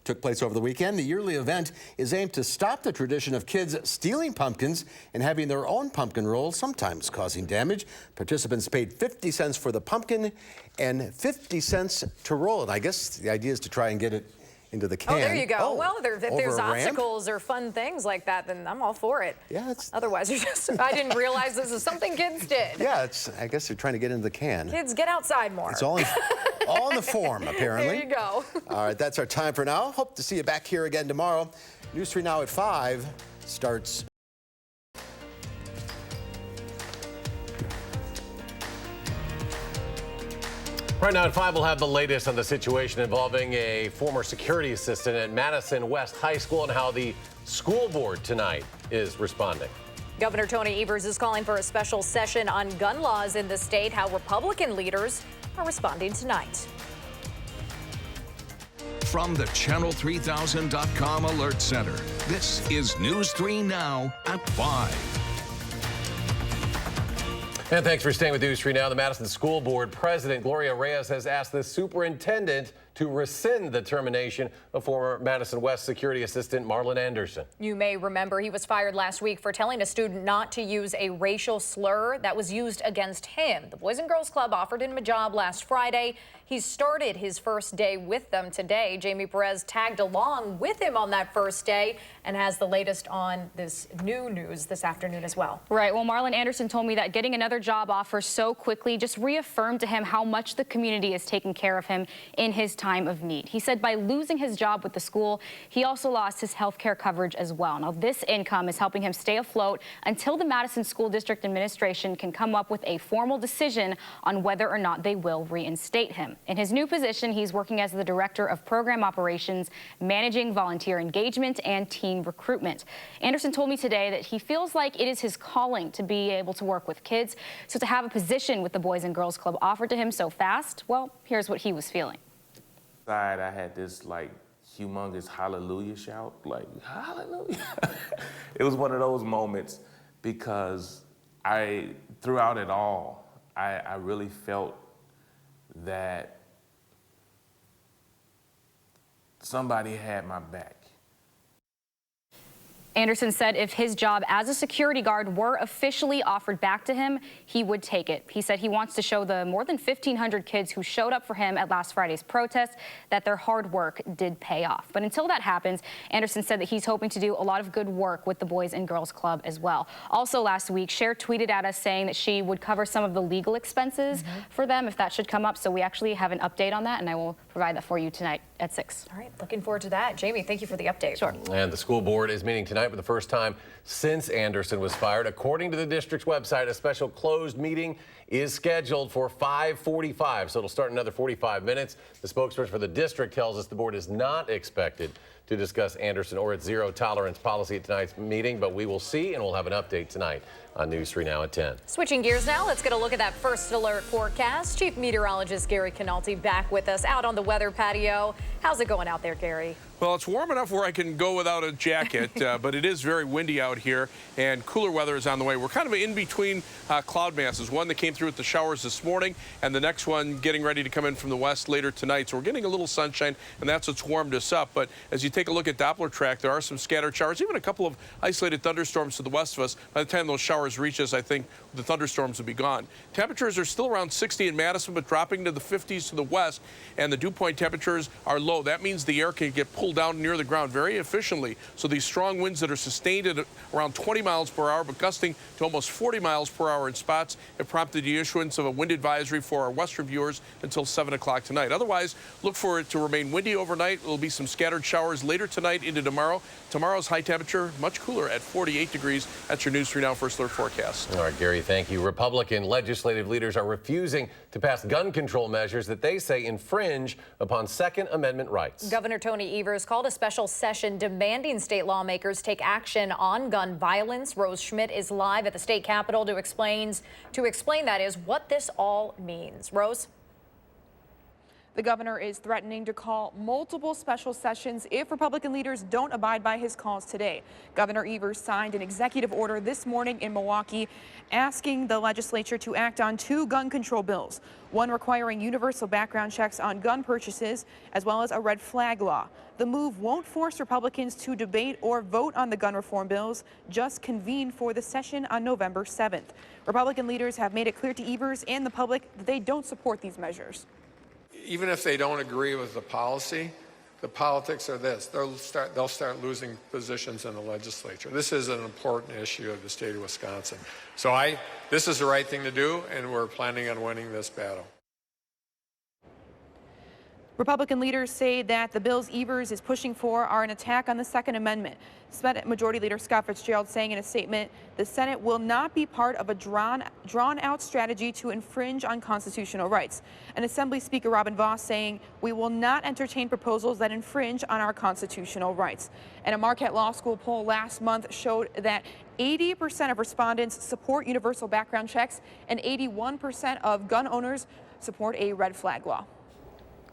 took place over the weekend. The yearly event is aimed to stop the tradition of kids stealing pumpkins and having their own pumpkin roll, sometimes causing damage. Participants paid 50 cents for the pumpkin and 50 cents to roll it. I guess the idea is to try and get it into the can. Oh, there you go. Oh, well, if there's obstacles or fun things like that, then I'm all for it. Yeah, otherwise, I didn't realize this is something kids did. Yeah, I guess they're trying to get into the can. Kids, get outside more. It's all in the form, apparently. There you go. All right, that's our time for now. Hope to see you back here again tomorrow. News 3 Now at 5 starts. Right now at 5, we'll have the latest on the situation involving a former security assistant at Madison West High School and how the school board tonight is responding. Governor Tony Evers is calling for a special session on gun laws in the state. How Republican leaders are responding tonight. From the Channel3000.com Alert Center, this is News 3 Now at 5. And thanks for staying with News 3 Now. The Madison School Board President Gloria Reyes has asked the superintendent to rescind the termination of former Madison West security assistant Marlon Anderson. You may remember he was fired last week for telling a student not to use a racial slur that was used against him. The Boys and Girls Club offered him a job last Friday. He started his first day with them today. Jamie Perez tagged along with him on that first day and has the latest on this new news this afternoon as well. Right. Well, Marlon Anderson told me that getting another job offer so quickly just reaffirmed to him how much the community is taking care of him in his time of need. He said by losing his job with the school, he also lost his health care coverage as well. Now, this income is helping him stay afloat until the Madison School District Administration can come up with a formal decision on whether or not they will reinstate him. In his new position, he's working as the Director of Program Operations, managing volunteer engagement and teen recruitment. Anderson told me today that he feels like it is his calling to be able to work with kids. So to have a position with the Boys and Girls Club offered to him so fast, well, here's what he was feeling. I had this like humongous hallelujah shout, like hallelujah. It was one of those moments because throughout it all, I really felt that somebody had my back. Anderson said if his job as a security guard were officially offered back to him, he would take it. He said he wants to show the more than 1,500 kids who showed up for him at last Friday's protest that their hard work did pay off. But until that happens, Anderson said that he's hoping to do a lot of good work with the Boys and Girls Club as well. Also last week, Cher tweeted at us saying that she would cover some of the legal expenses for them if that should come up. So we actually have an update on that, and I will provide that for you tonight at 6. All right, looking forward to that. Jamie, thank you for the update. Sure. And the school board is meeting tonight for the first time since Anderson was fired. According to the district's website, a special closed meeting is scheduled for 5:45, so it'll start in another 45 minutes. The spokesperson for the district tells us the board is not expected to discuss Anderson or its zero tolerance policy at tonight's meeting, but we will see, and we'll have an update tonight on News 3 Now at 10. Switching gears now, let's get a look at that first alert forecast. Chief Meteorologist Gary Canalti back with us out on the weather patio. How's it going out there, Gary? Well, it's warm enough where I can go without a jacket, but it is very windy out here, and cooler weather is on the way. We're kind of in between cloud masses, one that came through with the showers this morning, and the next one getting ready to come in from the west later tonight. So we're getting a little sunshine, and that's what's warmed us up. But as you take a look at Doppler track, there are some scattered showers, even a couple of isolated thunderstorms to the west of us. By the time those showers reach us, I think the thunderstorms will be gone. Temperatures are still around 60 in Madison, but dropping to the 50s to the west, and the dew point temperatures are low. That means the air can get pulled down near the ground very efficiently. So these strong winds that are sustained at around 20 miles per hour, but gusting to almost 40 miles per hour in spots, have prompted the issuance of a wind advisory for our western viewers until 7 o'clock tonight. Otherwise, look for it to remain windy overnight. There will be some scattered showers later tonight into tomorrow. Tomorrow's high temperature much cooler at 48 degrees. That's your News 3 Now First Alert forecast. All right, Gary, thank you. Republican legislative leaders are refusing to pass gun control measures that they say infringe upon Second Amendment rights. Governor Tony Evers called a special session demanding state lawmakers take action on gun violence. Rose Schmidt is live at the state capitol to explain that is what this all means. Rose? The governor is threatening to call multiple special sessions if Republican leaders don't abide by his calls today. Governor Evers signed an executive order this morning in Milwaukee asking the legislature to act on 2 gun control bills, one requiring universal background checks on gun purchases, as well as a red flag law. The move won't force Republicans to debate or vote on the gun reform bills, just convene for the session on November 7th. Republican leaders have made it clear to Evers and the public that they don't support these measures. Even if they don't agree with the policy, the politics are this: they'll start losing positions in the legislature. This is an important issue of the state of Wisconsin. So this is the right thing to do, and we're planning on winning this battle. Republican leaders say that the bills Evers is pushing for are an attack on the Second Amendment. Senate Majority Leader Scott Fitzgerald saying in a statement, the Senate will not be part of a drawn-out strategy to infringe on constitutional rights. And Assembly Speaker Robin Vos saying, we will not entertain proposals that infringe on our constitutional rights. And a Marquette Law School poll last month showed that 80% of respondents support universal background checks and 81% of gun owners support a red flag law.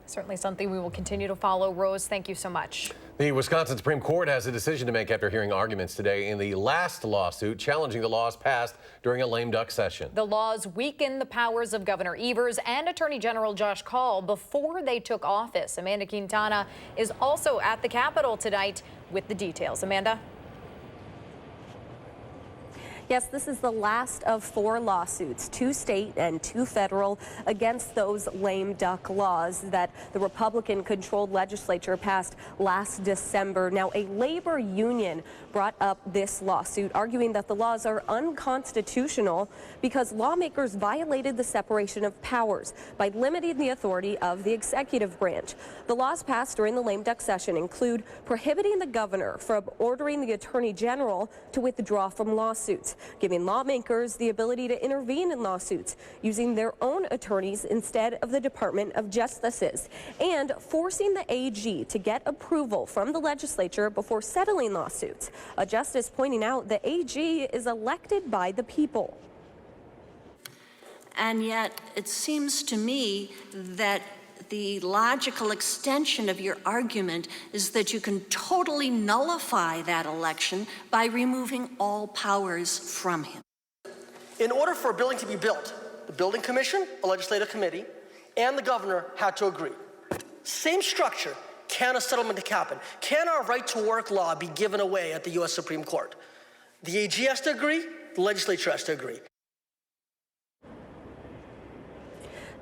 Certainly something we will continue to follow. Rose, thank you so much. The Wisconsin Supreme Court has a decision to make after hearing arguments today in the last lawsuit challenging the laws passed during a lame duck session. The laws weaken the powers of Governor Evers and Attorney General Josh Kaul before they took office. Amanda Quintana is also at the Capitol tonight with the details. Amanda? Yes, this is the last of 4 lawsuits, 2 state and 2 federal, against those lame duck laws that the Republican-controlled legislature passed last December. Now, a labor union brought up this lawsuit, arguing that the laws are unconstitutional because lawmakers violated the separation of powers by limiting the authority of the executive branch. The laws passed during the lame duck session include prohibiting the governor from ordering the attorney general to withdraw from lawsuits, giving lawmakers the ability to intervene in lawsuits using their own attorneys instead of the Department of Justice's, and forcing the AG to get approval from the legislature before settling lawsuits. A justice pointing out the AG is elected by the people. And yet it seems to me that the logical extension of your argument is that you can totally nullify that election by removing all powers from him. In order for a building to be built, the building commission, a legislative committee, and the governor had to agree. Same structure. Can a settlement happen? Can our right to work law be given away at the U.S. Supreme Court? The AG has to agree, the legislature has to agree.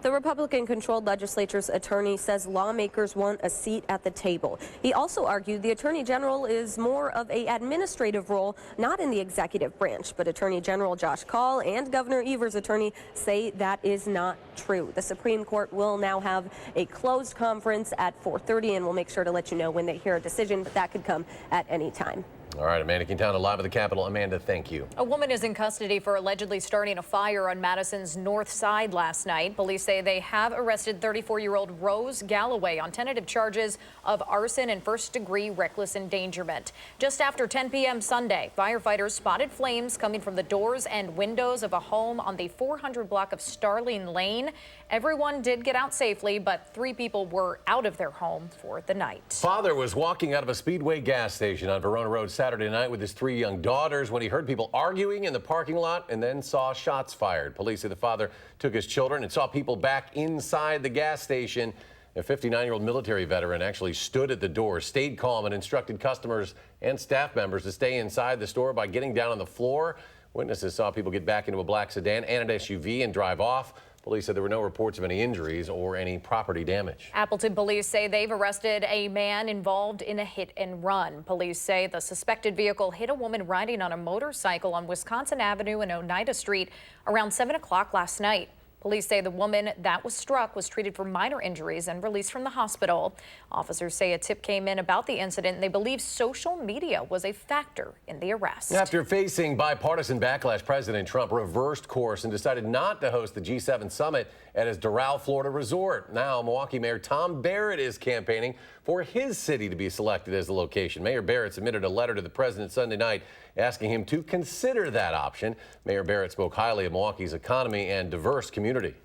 The Republican-controlled legislature's attorney says lawmakers want a seat at the table. He also argued the attorney general is more of an administrative role, not in the executive branch. But Attorney General Josh Kaul and Governor Evers' attorney say that is not true. The Supreme Court will now have a closed conference at 4:30, and we'll make sure to let you know when they hear a decision, but that could come at any time. All right, Amanda Quintana live at the Capitol. Amanda, thank you. A woman is in custody for allegedly starting a fire on Madison's north side last night. Police say they have arrested 34-year-old Rose Galloway on tentative charges of arson and first-degree reckless endangerment. Just after 10 p.m. Sunday, firefighters spotted flames coming from the doors and windows of a home on the 400 block of Starling Lane. Everyone did get out safely, but 3 people were out of their home for the night. Father was walking out of a Speedway gas station on Verona Road Saturday night with his 3 young daughters when he heard people arguing in the parking lot and then saw shots fired. Police say the father took his children and saw people back inside the gas station. A 59-year-old military veteran actually stood at the door, stayed calm, and instructed customers and staff members to stay inside the store by getting down on the floor. Witnesses saw people get back into a black sedan and an SUV and drive off. Police said there were no reports of any injuries or any property damage. Appleton police say they've arrested a man involved in a hit and run. Police say the suspected vehicle hit a woman riding on a motorcycle on Wisconsin Avenue and Oneida Street around 7 o'clock last night. Police say the woman that was struck was treated for minor injuries and released from the hospital. Officers say a tip came in about the incident, and they believe social media was a factor in the arrest. After facing bipartisan backlash, President Trump reversed course and decided not to host the G7 summit at his Doral, Florida resort. Now, Milwaukee Mayor Tom Barrett is campaigning for his city to be selected as the location. Mayor Barrett submitted a letter to the president Sunday night asking him to consider that option. Mayor Barrett spoke highly of Milwaukee's economy and diverse community.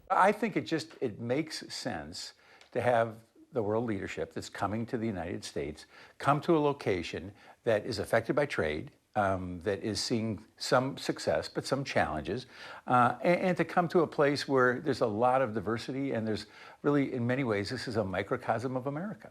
I think it makes sense to have the world leadership that's coming to the United States come to a location that is affected by trade, that is seeing some success but some challenges, and to come to a place where there's a lot of diversity and there's really, in many ways, this is a microcosm of America.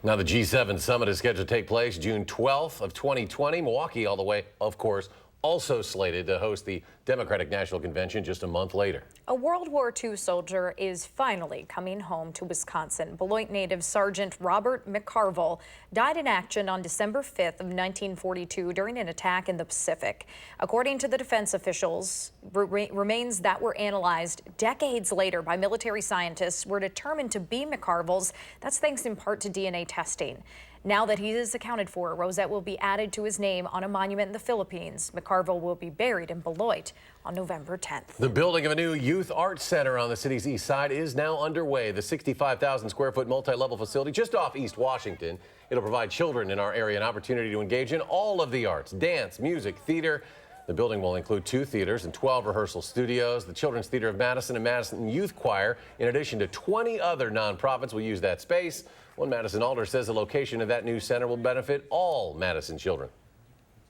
Now the G7 summit is scheduled to take place June 12th of 2020. Milwaukee, all the way, of course, also slated to host the Democratic National Convention just a month later. A World War II soldier is finally coming home to Wisconsin. Beloit native Sergeant Robert McCarville died in action on December 5th of 1942 during an attack in the Pacific. According to the defense officials, remains that were analyzed decades later by military scientists were determined to be McCarville's. That's thanks in part to DNA testing. Now that he is accounted for, a rosette will be added to his name on a monument in the Philippines. McCarville will be buried in Beloit on November 10th. The building of a new youth arts center on the city's east side is now underway. The 65,000 square foot multi-level facility just off East Washington. It'll provide children in our area an opportunity to engage in all of the arts, dance, music, theater. The building will include 2 theaters and 12 rehearsal studios. The Children's Theater of Madison and Madison Youth Choir, in addition to 20 other nonprofits, will use that space. One Madison alder says the location of that new center will benefit all Madison children.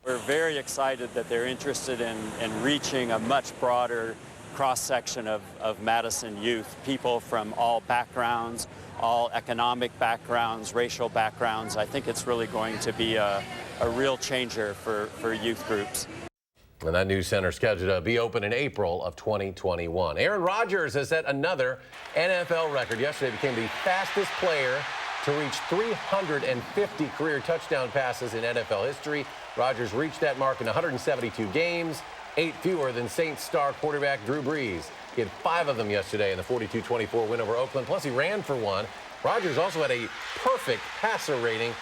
We're very excited that they're interested in reaching a much broader cross-section of Madison youth, people from all backgrounds, all economic backgrounds, racial backgrounds. I think it's really going to be a real changer for youth groups. And that new center is scheduled to be open in April of 2021. Aaron Rodgers has set another NFL record. Yesterday became the fastest player to reach 350 career touchdown passes in NFL history. Rodgers reached that mark in 172 games, 8 fewer than Saints star quarterback Drew Brees. He had 5 of them yesterday in the 42-24 win over Oakland, plus he ran for 1. Rodgers also had a perfect passer rating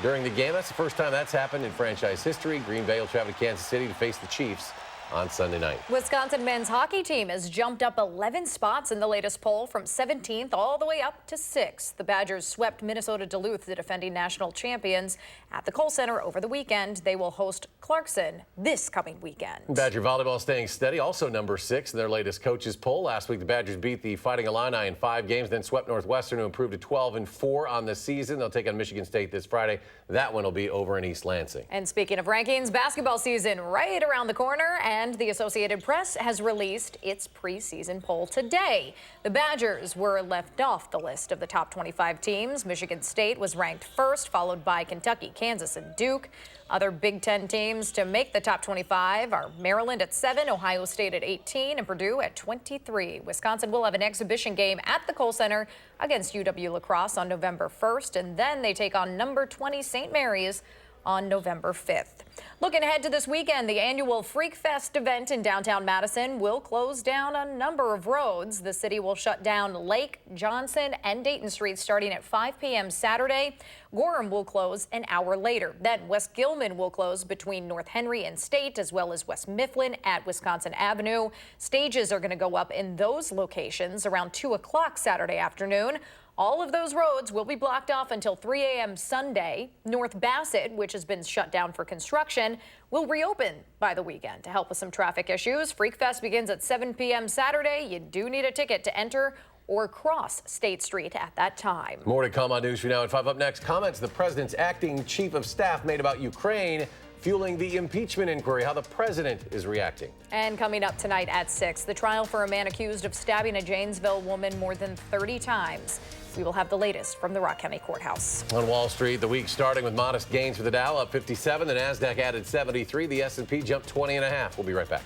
during the game. That's the first time that's happened in franchise history. Green Bay will travel to Kansas City to face the Chiefs on Sunday night. Wisconsin men's hockey team has jumped up 11 spots in the latest poll from 17th all the way up to 6th. The Badgers swept Minnesota Duluth, the defending national champions, at the Kohl Center over the weekend. They will host Clarkson this coming weekend. Badger volleyball staying steady, also number 6 in their latest coaches poll. Last week, the Badgers beat the Fighting Illini in 5 games, then swept Northwestern, who improved to 12-4 on the season. They'll take on Michigan State this Friday. That one will be over in East Lansing. And speaking of rankings, basketball season right around the corner, and the Associated Press has released its preseason poll today. The Badgers were left off the list of the top 25 teams. Michigan State was ranked first, followed by Kentucky, Kansas, and Duke. Other Big Ten teams to make the top 25 are Maryland at 7, Ohio State at 18, and Purdue at 23. Wisconsin will have an exhibition game at the Kohl Center against UW La Crosse on November 1st, and then they take on number 20 St. Mary's on November 5th. Looking ahead to this weekend, the annual Freak Fest event in downtown Madison will close down a number of roads. The city will shut down Lake, Johnson, and Dayton streets starting at 5 p.m. Saturday. Gorham will close an hour later. Then West Gilman will close between North Henry and State, as well as West Mifflin at Wisconsin Avenue. Stages are going to go up in those locations around 2 o'clock Saturday afternoon. All of those roads will be blocked off until 3 a.m. Sunday. North Bassett, which has been shut down for construction, will reopen by the weekend to help with some traffic issues. Freak Fest begins at 7 p.m. Saturday. You do need a ticket to enter or cross State Street at that time. More to come on News 3 Now at 5. Up next, comments the president's acting chief of staff made about Ukraine, fueling the impeachment inquiry, how the president is reacting. And coming up tonight at 6, the trial for a man accused of stabbing a Janesville woman more than 30 times. We will have the latest from the Rock County Courthouse. On Wall Street, the week starting with modest gains for the Dow, up 57. The Nasdaq added 73. The S&P jumped 20.5. We'll be right back.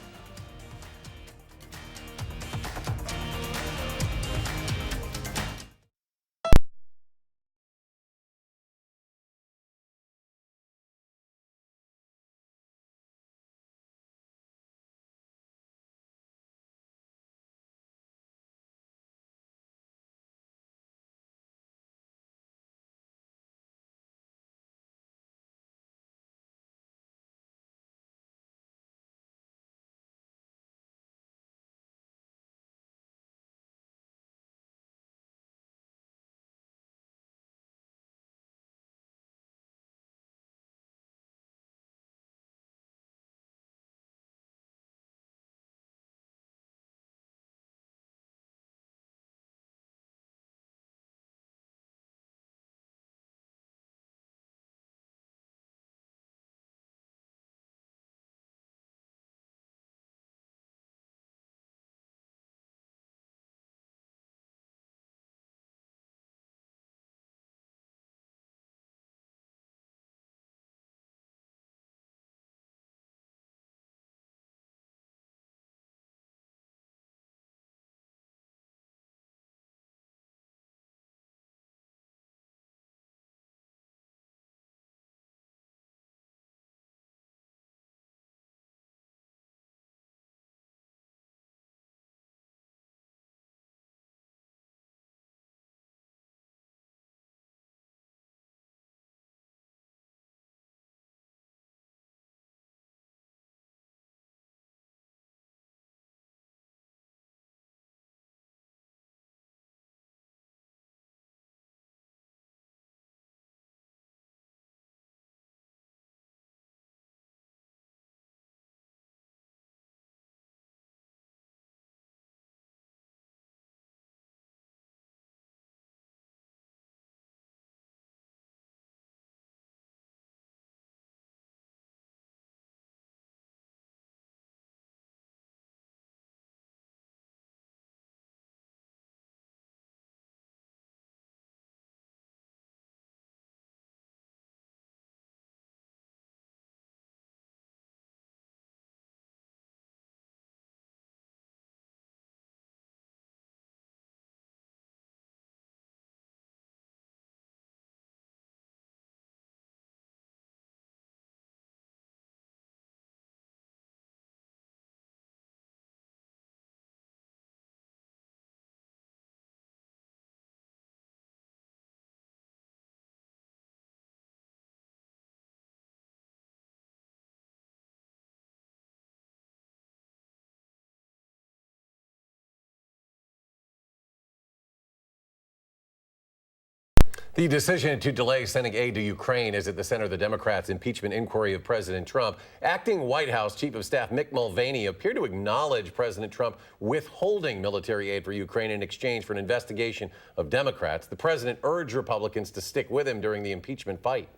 The decision to delay sending aid to Ukraine is at the center of the Democrats' impeachment inquiry of President Trump. Acting White House Chief of Staff Mick Mulvaney appeared to acknowledge President Trump withholding military aid for Ukraine in exchange for an investigation of Democrats. The president urged Republicans to stick with him during the impeachment fight.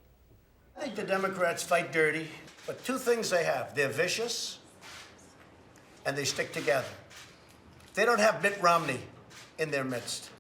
I think the Democrats fight dirty, but two things they have. They're vicious and they stick together. They don't have Mitt Romney in their midst.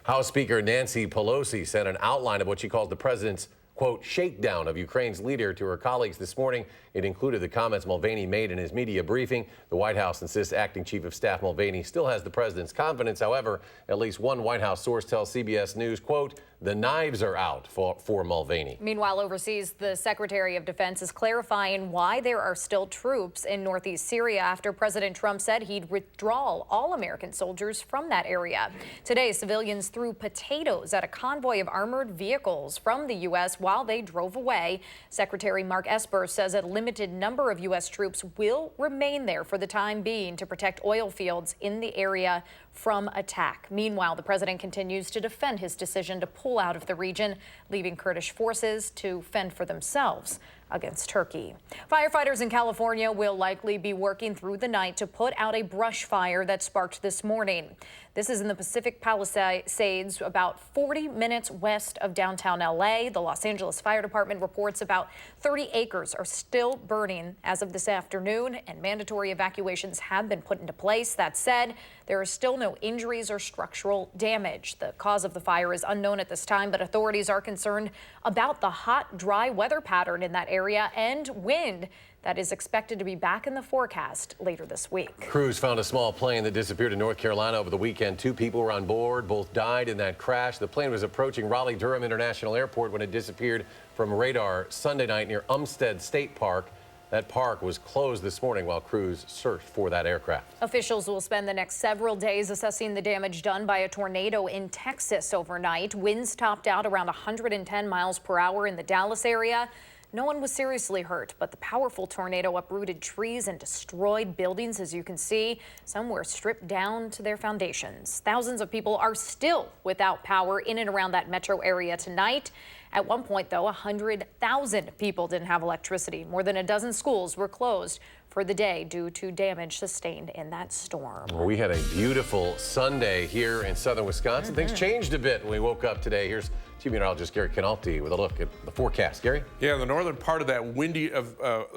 House Speaker Nancy Pelosi sent an outline of what she calls the president's, quote, shakedown of Ukraine's leader to her colleagues this morning. It included the comments Mulvaney made in his media briefing. The White House insists Acting Chief of Staff Mulvaney still has the president's confidence. However, at least one White House source tells CBS News, quote, the knives are out for Mulvaney. Meanwhile, overseas, the Secretary of Defense is clarifying why there are still troops in northeast Syria after President Trump said he'd withdraw all American soldiers from that area. Today, civilians threw potatoes at a convoy of armored vehicles from the U.S. while they drove away. Secretary Mark Esper says a limited number of U.S. troops will remain there for the time being to protect oil fields in the area from attack. Meanwhile, the president continues to defend his decision to pull out of the region, leaving Kurdish forces to fend for themselves against Turkey. Firefighters in California will likely be working through the night to put out a brush fire that sparked this morning. This is in the Pacific Palisades, about 40 minutes west of downtown LA. The Los Angeles Fire Department reports about 30 acres are still burning as of this afternoon, and mandatory evacuations have been put into place. That said, there are still no injuries or structural damage. The cause of the fire is unknown at this time, but authorities are concerned about the hot, dry weather pattern in that area and wind that is expected to be back in the forecast later this week. Crews found a small plane that disappeared in North Carolina over the weekend. 2 people were on board. Both died in that crash. The plane was approaching Raleigh-Durham International Airport when it disappeared from radar Sunday night near Umstead State Park. That park was closed this morning while crews searched for that aircraft. Officials will spend the next several days assessing the damage done by a tornado in Texas overnight. Winds topped out around 110 miles per hour in the Dallas area. No one was seriously hurt, but the powerful tornado uprooted trees and destroyed buildings, as you can see. Some were stripped down to their foundations. Thousands of people are still without power in and around that metro area tonight. At one point, though, 100,000 people didn't have electricity. More than a dozen schools were closed for the day due to damage sustained in that storm. Well, we had a beautiful Sunday here in southern Wisconsin. Things changed a bit when we woke up today. Here's Chief Meteorologist Gary Canalti with a look at the forecast. Gary? Yeah, the northern part of that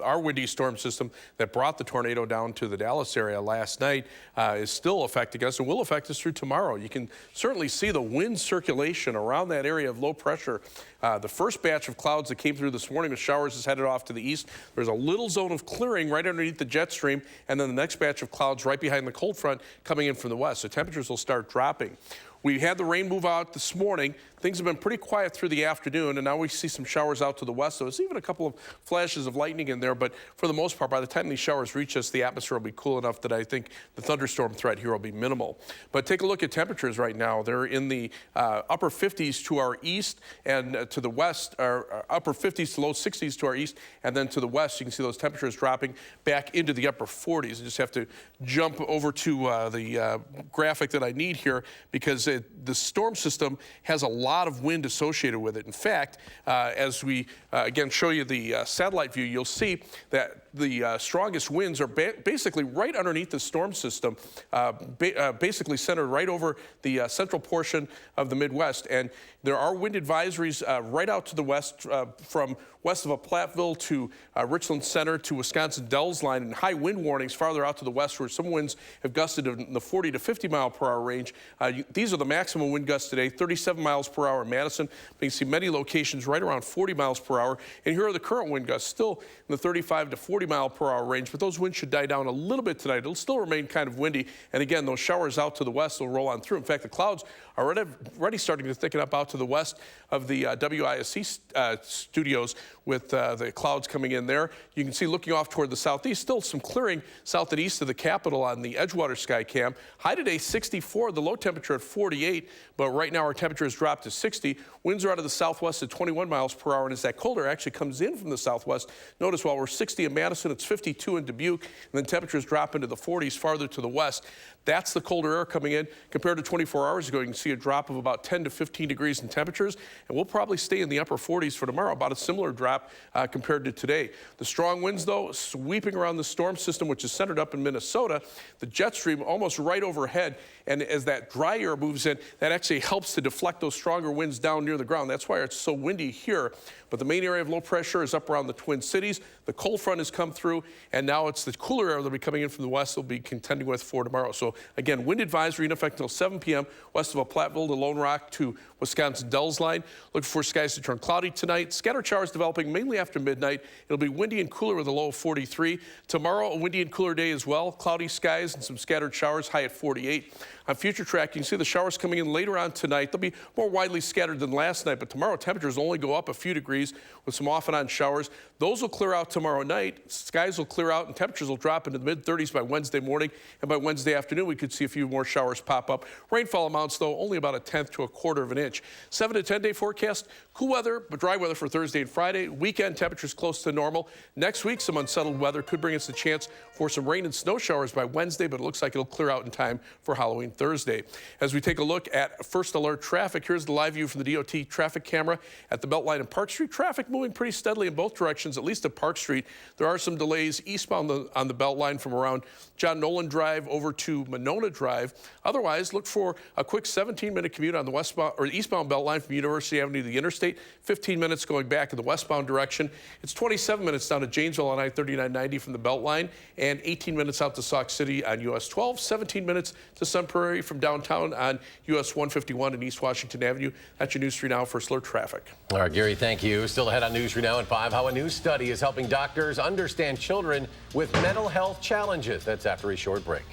our windy storm system that brought the tornado down to the Dallas area last night is still affecting us and will affect us through tomorrow. You can certainly see the wind circulation around that area of low pressure. The first batch of clouds that came through this morning with showers is headed off to the east. There's a little zone of clearing right underneath the jet stream, and then the next batch of clouds right behind the cold front coming in from the west. So temperatures will start dropping. We had the rain move out this morning. Things have been pretty quiet through the afternoon, and now we see some showers out to the west. So there's even a couple of flashes of lightning in there, but for the most part, by the time these showers reach us, the atmosphere will be cool enough that I think the thunderstorm threat here will be minimal. But take a look at temperatures right now. They're in the upper 50s to our east and to the west, or upper 50s to low 60s to our east, and then to the west, you can see those temperatures dropping back into the upper 40s. You just have to jump over to the graphic that I need here because the storm system has a lot of wind associated with it. In fact, as we again show you the satellite view, you'll see that the strongest winds are basically right underneath the storm system, basically centered right over the central portion of the Midwest. And there are wind advisories right out to the west, from west of Platteville to Richland Center to Wisconsin Dells line, and high wind warnings farther out to the west where some winds have gusted in the 40 to 50 mile per hour range. These are the maximum wind gusts today, 37 miles per hour in Madison. But you can see many locations right around 40 miles per hour. And here are the current wind gusts, still in the 35 to 40 mile per hour range, but those winds should die down a little bit tonight. It'll still remain kind of windy. And again, those showers out to the west will roll on through. In fact, the clouds are already starting to thicken up out to the west of the WISC studios with the clouds coming in there. You can see looking off toward the southeast, still some clearing south and east of the Capitol on the Edgewater Sky Cam. High today, 64, the low temperature at 40. 48, but right now our temperature has dropped to 60. Winds are out of the southwest at 21 miles per hour, and as that cold air actually comes in from the southwest, notice while we're 60 in Madison, it's 52 in Dubuque, and then temperatures drop into the 40s farther to the west. That's the colder air coming in. Compared to 24 hours ago, you can see a drop of about 10 to 15 degrees in temperatures, and we'll probably stay in the upper 40s for tomorrow, about a similar drop compared to today. The strong winds, though, sweeping around the storm system, which is centered up in Minnesota, the jet stream almost right overhead, and as that dry air moves in, that actually helps to deflect those stronger winds down near the ground. That's why it's so windy here. But the main area of low pressure is up around the Twin Cities. The cold front has come through, and now it's the cooler air that'll be coming in from the west that we'll be contending with for tomorrow. So again, wind advisory in effect until 7 p.m. west of Platteville to Lone Rock to Wisconsin Dells line. Look for skies to turn cloudy tonight. Scattered showers developing mainly after midnight. It'll be windy and cooler with a low of 43. Tomorrow, a windy and cooler day as well. Cloudy skies and some scattered showers, high at 48. On future track, you can see the showers coming in later on tonight. They'll be more widely scattered than last night, but tomorrow temperatures only go up a few degrees with some off and on showers. Those will clear out tomorrow night. Skies will clear out and temperatures will drop into the mid-30s by Wednesday morning. And by Wednesday afternoon, we could see a few more showers pop up. Rainfall amounts, though, only about 1/10 to 1/4 of an inch. 7 to 10 day forecast. Cool weather, but dry weather for Thursday and Friday. Weekend temperatures close to normal. Next week, some unsettled weather could bring us a chance for some rain and snow showers by Wednesday, but it looks like it'll clear out in time for Halloween Thursday. As we take a look at first alert traffic, here's the live view from the DOT traffic camera at the Beltline and Park Street. Traffic moving pretty steadily in both directions, at least at Park Street. There are some delays eastbound on the Beltline from around John Nolan Drive over to Monona Drive. Otherwise, look for a quick 17-minute commute on the westbound or eastbound Beltline from University Avenue to the interstate. 15 minutes going back in the westbound direction. It's 27 minutes down to Janesville on I-3990 from the Beltline, and 18 minutes out to Sauk City on US 12. 17 minutes to Sun Prairie from downtown on US 151 and East Washington Avenue. That's your News 3 Now First Alert traffic. All right, Gary, thank you. Still ahead on News 3 Now at 5, how a new study is helping doctors understand children with mental health challenges. That's after a short break.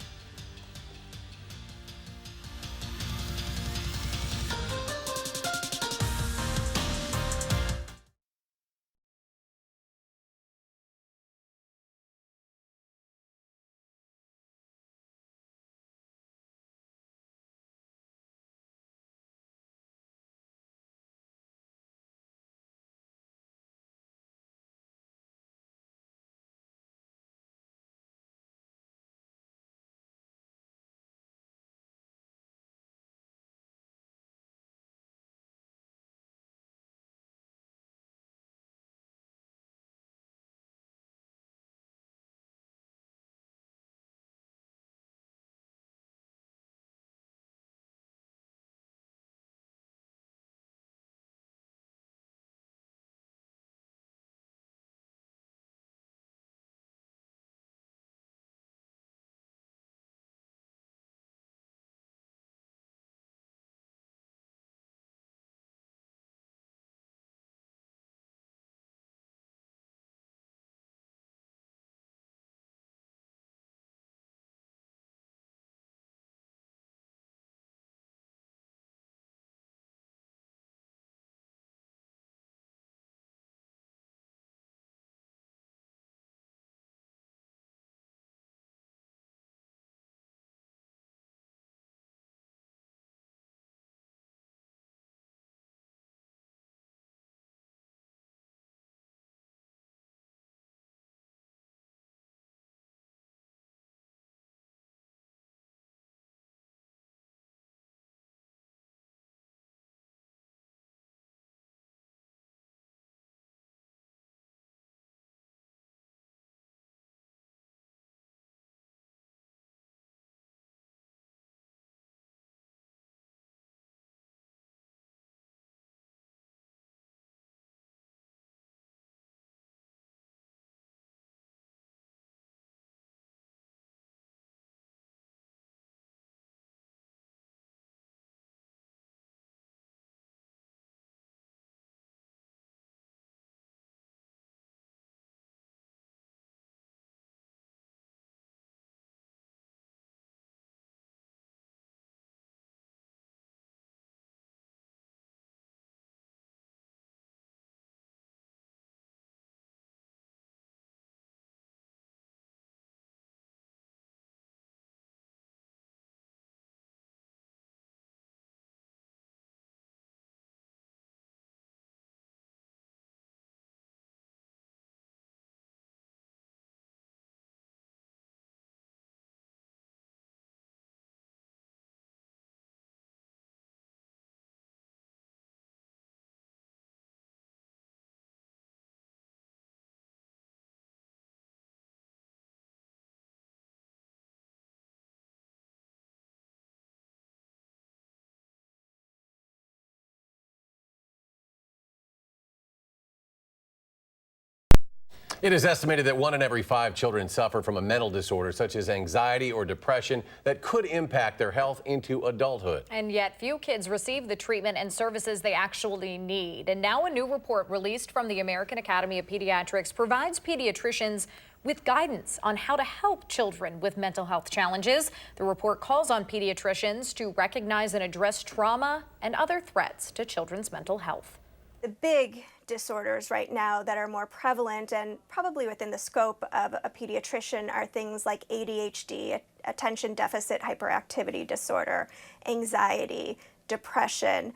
It is estimated that 1 in every 5 children suffer from a mental disorder such as anxiety or depression that could impact their health into adulthood. And yet few kids receive the treatment and services they actually need. And now a new report released from the American Academy of Pediatrics provides pediatricians with guidance on how to help children with mental health challenges. The report calls on pediatricians to recognize and address trauma and other threats to children's mental health. The big disorders right now that are more prevalent and probably within the scope of a pediatrician are things like ADHD, attention deficit hyperactivity disorder, anxiety, depression.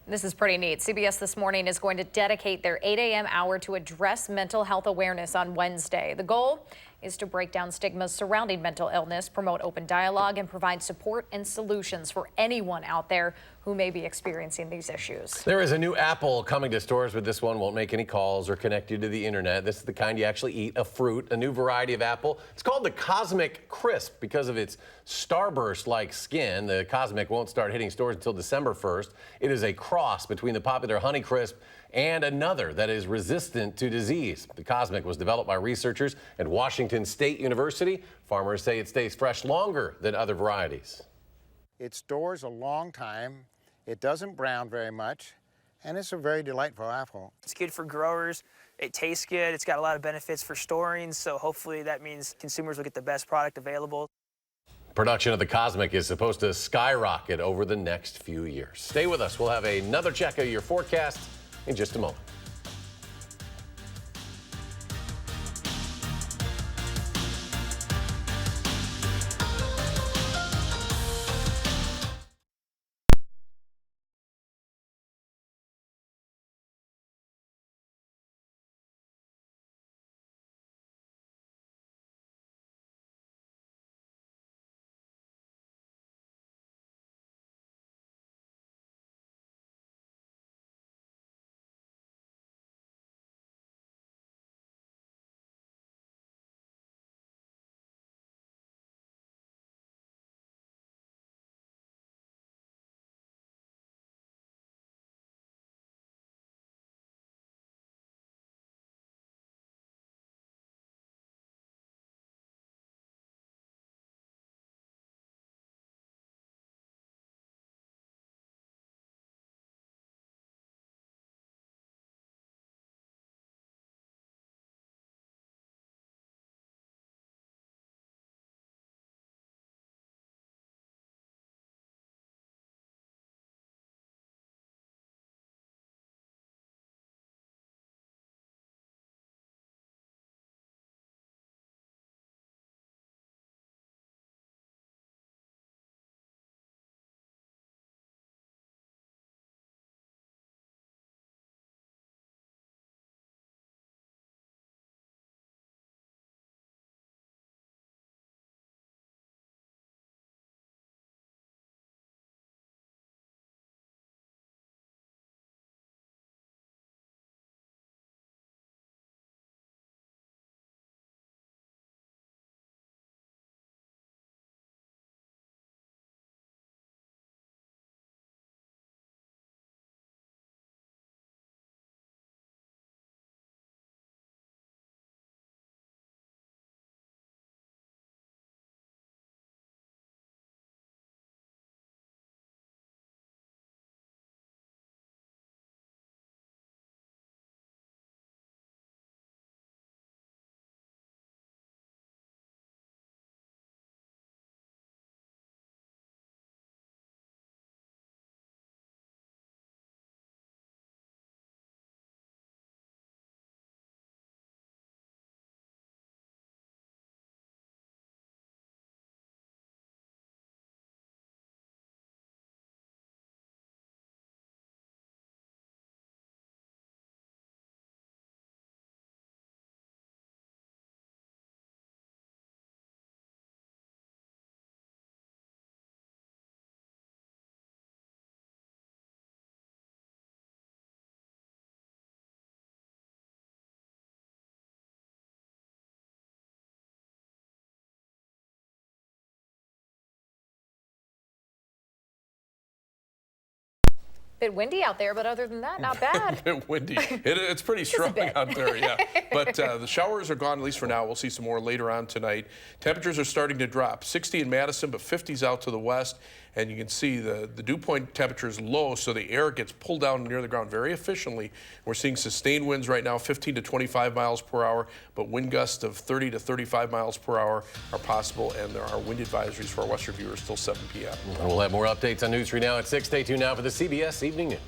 This is pretty neat. CBS This Morning is going to dedicate their 8 a.m. hour to address mental health awareness on Wednesday. The goal is to break down stigmas surrounding mental illness, promote open dialogue, and provide support and solutions for anyone out there who may be experiencing these issues. There is a new apple coming to stores, but this one won't make any calls or connect you to the internet. This is the kind you actually eat, a fruit, a new variety of apple. It's called the Cosmic Crisp because of its starburst-like skin. The Cosmic won't start hitting stores until December 1st. It is a cross between the popular Honey Crisp and another that is resistant to disease. The Cosmic was developed by researchers at Washington State University. Farmers say it stays fresh longer than other varieties. It stores a long time, it doesn't brown very much, and it's a very delightful apple. It's good for growers, it tastes good, it's got a lot of benefits for storing, so hopefully that means consumers will get the best product available. Production of the Cosmic is supposed to skyrocket over the next few years. Stay with us, we'll have another check of your forecast in just a moment. Bit windy out there, but other than that, not bad. A bit windy. It's pretty strong out there, yeah. But the showers are gone, at least for now. We'll see some more later on tonight. Temperatures are starting to drop. 60 in Madison, but 50s out to the west. And you can see the dew point temperature is low, so the air gets pulled down near the ground very efficiently. We're seeing sustained winds right now, 15 to 25 miles per hour, but wind gusts of 30 to 35 miles per hour are possible, and there are wind advisories for our western viewers till 7 p.m. And we'll have more updates on News 3 Now at 6. Stay tuned now for the CBS Evening News.